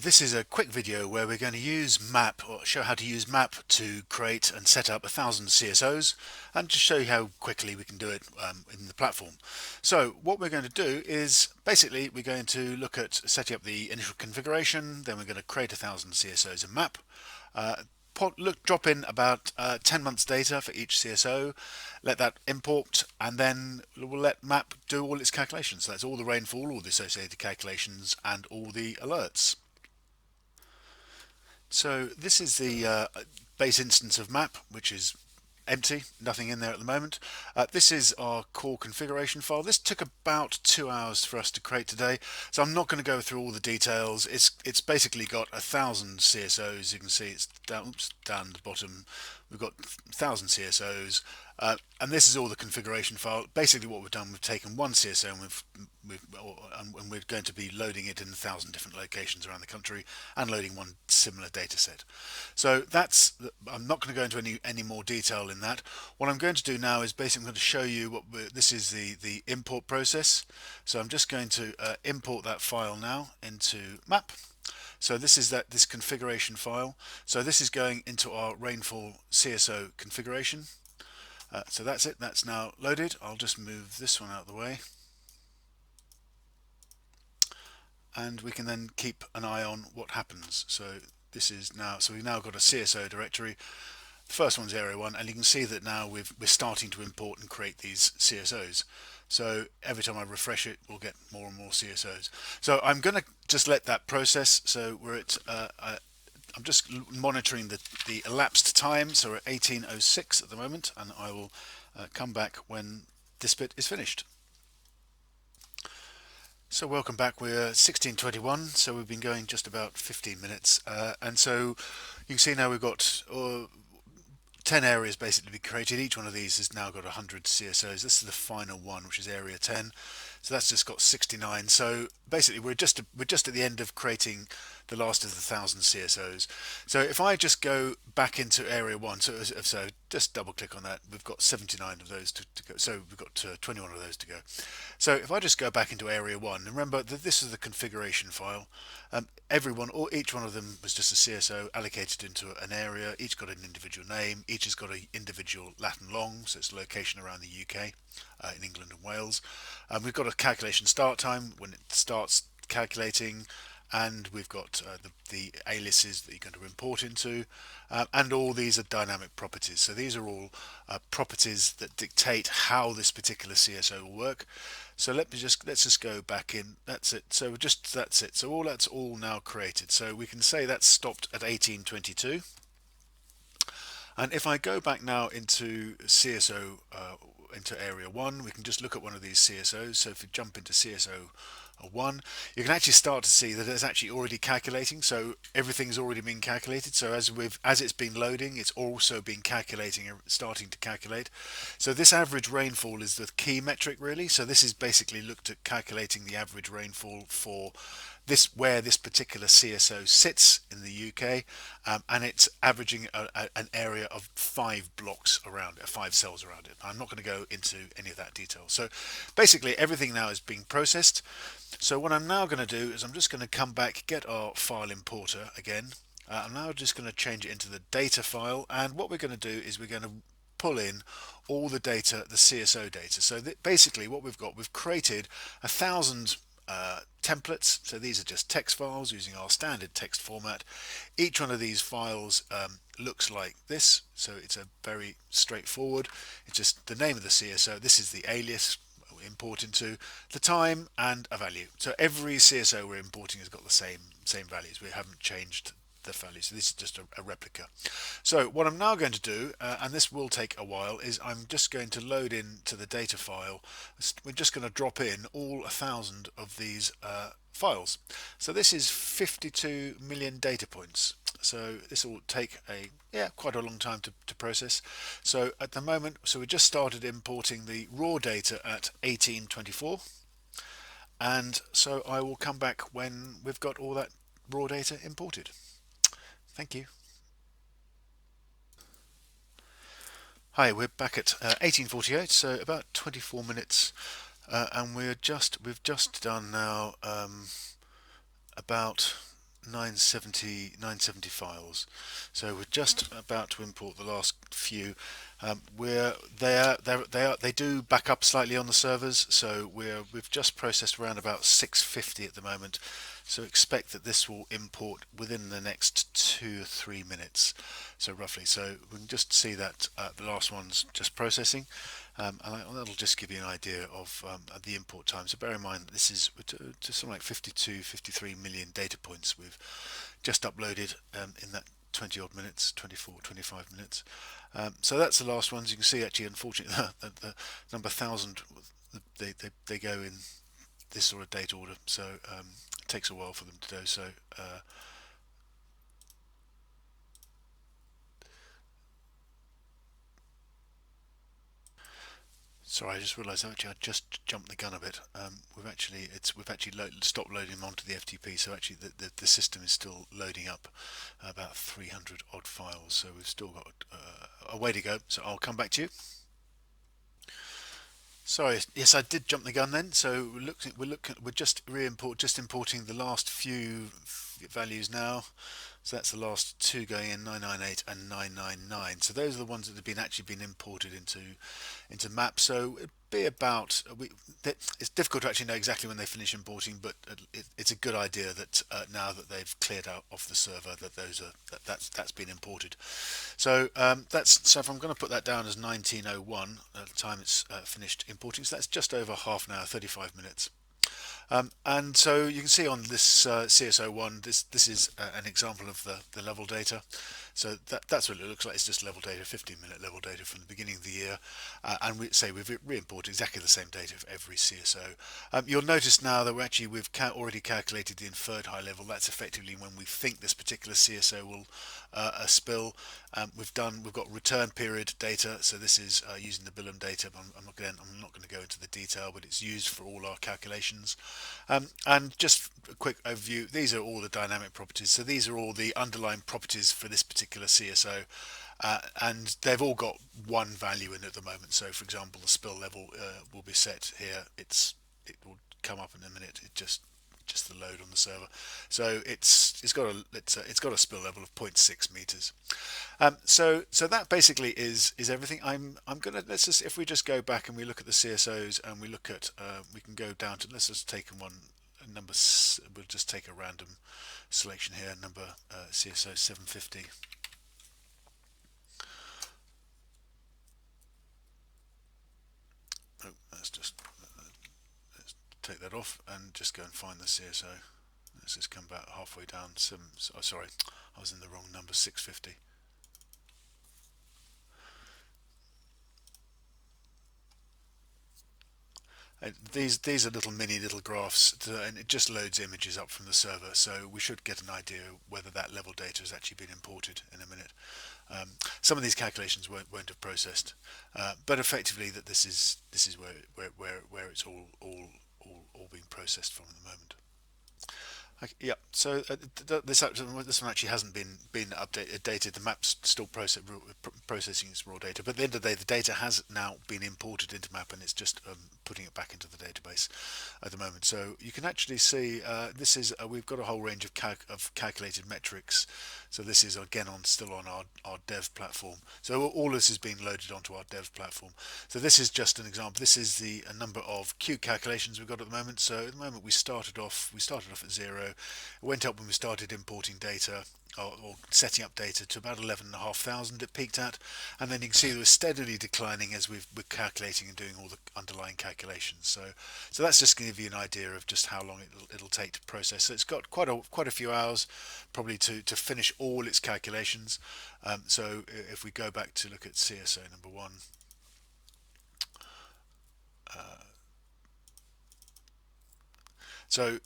This is a quick video where we're going to use map, or show how to use map to create and set up 1,000 CSOs, and to show you how quickly we can do it in the platform. So what we're going to do is basically we're going to look at setting up the initial configuration, then we're going to create 1,000 CSOs in map. Drop in about 10 months data for each CSO, let that import, and then we'll let map do all its calculations. So that's all the rainfall, all the associated calculations, and all the alerts. So this is the base instance of map, which is empty, nothing in there at the moment. This is our core configuration file. This took about 2 hours for us to create today, so I'm not going to go through all the details. It's basically got 1,000 CSOs. You can see it's down at the bottom. We've got 1,000 CSOs, and this is all the configuration file. Basically, what we've done, we've taken one CSO and we're going to be loading it in 1,000 different locations around the country and loading one similar data set. So I'm not going to go into any more detail in that. What I'm going to do now is basically I'm going to show you this is the import process. So I'm just going to import that file now into map. So this is this configuration file. So this is going into our rainfall CSO configuration. So that's it. That's now loaded. I'll just move this one out of the way. And we can then keep an eye on what happens. So we've now got a CSO directory. The first one's area 1, and you can see that now we're starting to import and create these CSOs. So every time I refresh it, we'll get more and more CSOs. So I'm going to just let that process. So we're at I'm just monitoring the elapsed time. So we're at 18:06 at the moment, and I will come back when this bit is finished. So welcome back. We're 16:21, so we've been going just about 15 minutes, and so you can see now we've got 10 areas basically to be created. Each one of these has now got 100 CSOs. This is the final one, which is area 10. So that's just got 69. So basically we're just at the end of creating the last of the 1,000 CSOs. So if I just go back into area 1, so just double click on that, we've got 79 of those to go. So we've got 21 of those to go. So if I just go back into area 1, remember that this is the configuration file. Each one of them was just a CSO allocated into an area. Each got an individual name. Each has got an individual Latin long, so it's location around the UK, in England and Wales. We've got a calculation start time when it starts calculating, and we've got the aliases that you're going to import into, and all these are dynamic properties. So these are all properties that dictate how this particular CSO will work. So let's just go back in. That's it. So that's it. So that's all now created. So we can say that's stopped at 18:22. And if I go back now into CSO, into area 1, we can just look at one of these CSOs. So if you jump into CSO 1, you can actually start to see that it's actually already calculating. So everything's already been calculated. So as it's been loading, it's also been calculating, starting to calculate. So this average rainfall is the key metric really. So this is basically looked at calculating the average rainfall for where this particular CSO sits in the UK, and it's averaging an area of 5 blocks around it, 5 cells around it. I'm not going to go into any of that detail. So basically everything now is being processed. So what I'm now going to do is I'm just going to come back, get our file importer again. I'm now just going to change it into the data file, and what we're going to do is we're going to pull in all the data, the CSO data. So basically what we've created 1,000 templates. So these are just text files using our standard text format. Each one of these files looks like this. So it's a very straightforward. It's just the name of the CSO. This is the alias we import into, the time, and a value. So every CSO we're importing has got the same values. We haven't changed the values. So this is just a replica. So what I'm now going to do, and this will take a while, is I'm just going to load into the data file. We're just going to drop in all 1,000 of these files. So this is 52 million data points. So this will take quite a long time to process. So at the moment, we just started importing the raw data at 18:24, and so I will come back when we've got all that raw data imported. Thank you. Hi, we're back at 18:48, so about 24 minutes, and we've just done now about 970 files. So we're just about to import the last few. We're they do back up slightly on the servers, so we've just processed around about 650 at the moment. So expect that this will import within the next 2 or 3 minutes, so roughly. So we can just see that the last one's just processing, that'll just give you an idea of the import time. So bear in mind that this is to something like 52, 53 million data points we've just uploaded in that 20 odd minutes, 24, 25 minutes. So that's the last ones. You can see actually, unfortunately, the number 1,000 they go in this sort of date order, so it takes a while for them to do so. Sorry, I just realised actually I just jumped the gun a bit. We've actually stopped loading them onto the FTP, so actually the system is still loading up about 300 odd files. So we've still got a way to go. So I'll come back to you. Sorry, yes, I did jump the gun then. So we're just importing the last few values now. So that's the last two going in, 998 and 999. So those are the ones that have actually been imported into maps. So it'd be about it's difficult to actually know exactly when they finish importing, but it's a good idea that now that they've cleared out off the server, that that's been imported. So so if I'm going to put that down as 1901 at the time it's finished importing, so that's just over half an hour, 35 minutes. And so you can see on this CSO1, this is an example of the level data. So that's what it looks like. It's just level data, 15-minute level data from the beginning of the year, and we've re-imported exactly the same data for every CSO. You'll notice now that we've already calculated the inferred high level. That's effectively when we think this particular CSO will spill. We've got return period data. So this is using the Bilham data. But I'm not going to go into the detail, but it's used for all our calculations. And just a quick overview, these are all the dynamic properties. So these are all the underlying properties for this particular CSO. And they've all got one value in at the moment. So for example, the spill level will be set here. It will come up in a minute. Just the load on the server. So it's got a spill level of 0.6 meters. So that basically is everything. I'm gonna let's just if we just go back and we look at the CSOs and we look at we can go down to let's just take one number. We'll just take a random selection here. Number CSO 750. Oh, let's take that off and just go and find the CSO. Let's just come back halfway down. Oh, sorry, I was in the wrong number. 650. These are little graphs, and it just loads images up from the server. So we should get an idea whether that level data has actually been imported in a minute. Some of these calculations won't have processed, but effectively that this is where it's all being processed from at the moment. Okay, yeah, so this one actually hasn't been updated. The map's still processing its raw data, but at the end of the day, the data has now been imported into map, and it's just putting it back into the database at the moment. So you can actually see this is we've got a whole range of calculated metrics. So this is again still on our dev platform. So all this is being loaded onto our dev platform. So this is just an example. This is the number of Q calculations we've got at the moment. So at the moment we started off at 0. It went up when we started importing data or setting up data to about 11,500 it peaked at, and then you can see it was steadily declining as we're calculating and doing all the underlying calculations. So that's just going to give you an idea of just how long it'll take to process. So it's got quite a few hours probably to finish all its calculations. So if we go back to look at CSO number 1, so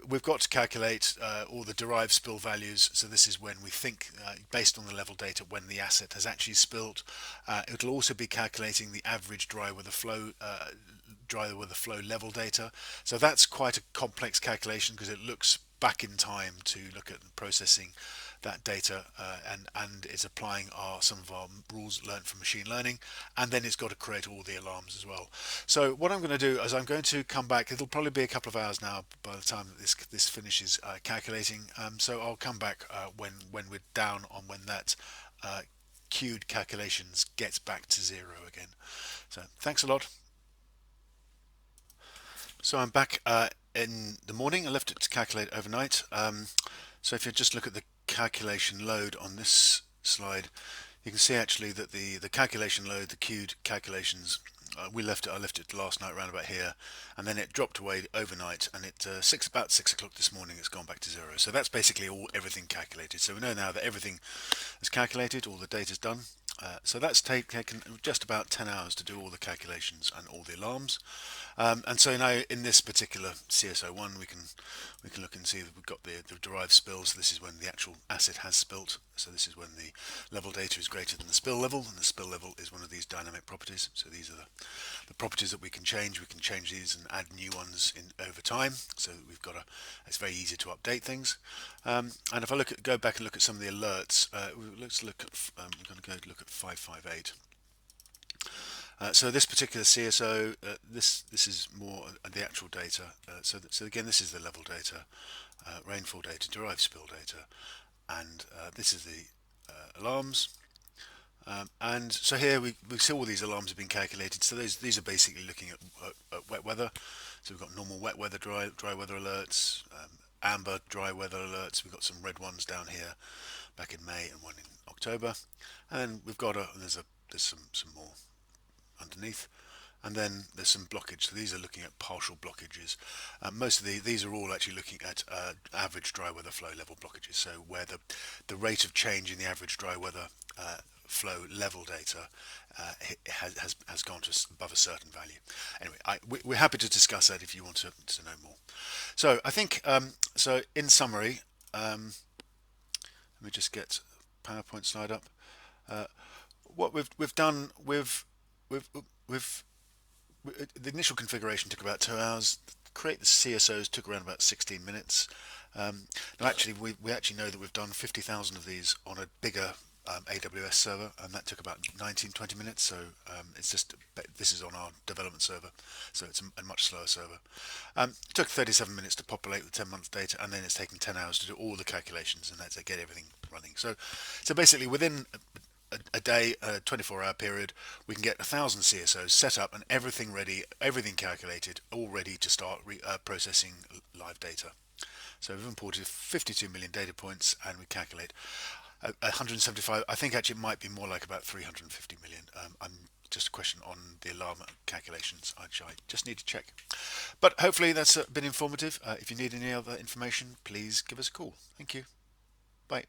we've got to calculate all the derived spill values. So this is when we think, based on the level data, when the asset has actually spilt. It'll also be calculating the average dry weather flow level data. So that's quite a complex calculation because it looks back in time to look at processing that data, and it's applying some of our rules learned from machine learning, and then it's got to create all the alarms as well. So what I'm going to do is I'm going to come back. It'll probably be a couple of hours now by the time that this finishes calculating. So I'll come back when we're down on when that queued calculations gets back to zero again. So thanks a lot. So I'm back in the morning. I left it to calculate overnight. So if you just look at the calculation load on this slide, you can see actually that the calculation load, the queued calculations, I left it last night around about here, and then it dropped away overnight, and about 6 o'clock this morning it's gone back to zero. So that's basically everything calculated. So we know now that everything is calculated, all the data's done. So that's taken just about 10 hours to do all the calculations and all the alarms. And so now in this particular CSO1 we can look and see that we've got the derived spills. This is when the actual acid has spilt. So this is when the level data is greater than the spill level, and the spill level is one of these dynamic properties. So these are the properties that we can change. We can change these and add new ones in over time. So we've got it's very easy to update things. And if I go back and look at some of the alerts, let's look at I'm going to go look at 558. So this particular CSO, this is more the actual data. So again, this is the level data, rainfall data, derived spill data, and this is the alarms. And so here we see all these alarms have been calculated. So these are basically looking at wet weather. So we've got normal wet weather, dry weather alerts, amber dry weather alerts. We've got some red ones down here back in May and one in October, and then we've got there's some more underneath, and then there's some blockage. So these are looking at partial blockages. Most of these are all actually looking at average dry weather flow level blockages. So where the rate of change in the average dry weather flow level data has gone to above a certain value. Anyway, we're happy to discuss that if you want to know more. So I think so. In summary, let me just get PowerPoint slide up. What we've done, we've the initial configuration took about 2 hours. Create the CSOs took around about 16 minutes. Now actually we actually know that we've done 50,000 of these on a bigger AWS server, and that took about 19-20 minutes. So it's just this is on our development server, so it's a much slower server. It took 37 minutes to populate with 10 months data, and then it's taken 10 hours to do all the calculations, and that's to get everything running. So basically within a day, a 24-hour period, we can get 1,000 CSOs set up and everything ready, everything calculated, all ready to start processing live data. So we've imported 52 million data points, and we calculate 175. I think actually it might be more like about 350 million. I'm just a question on the alarm calculations, which I just need to check. But hopefully that's been informative. If you need any other information, please give us a call. Thank you. Bye.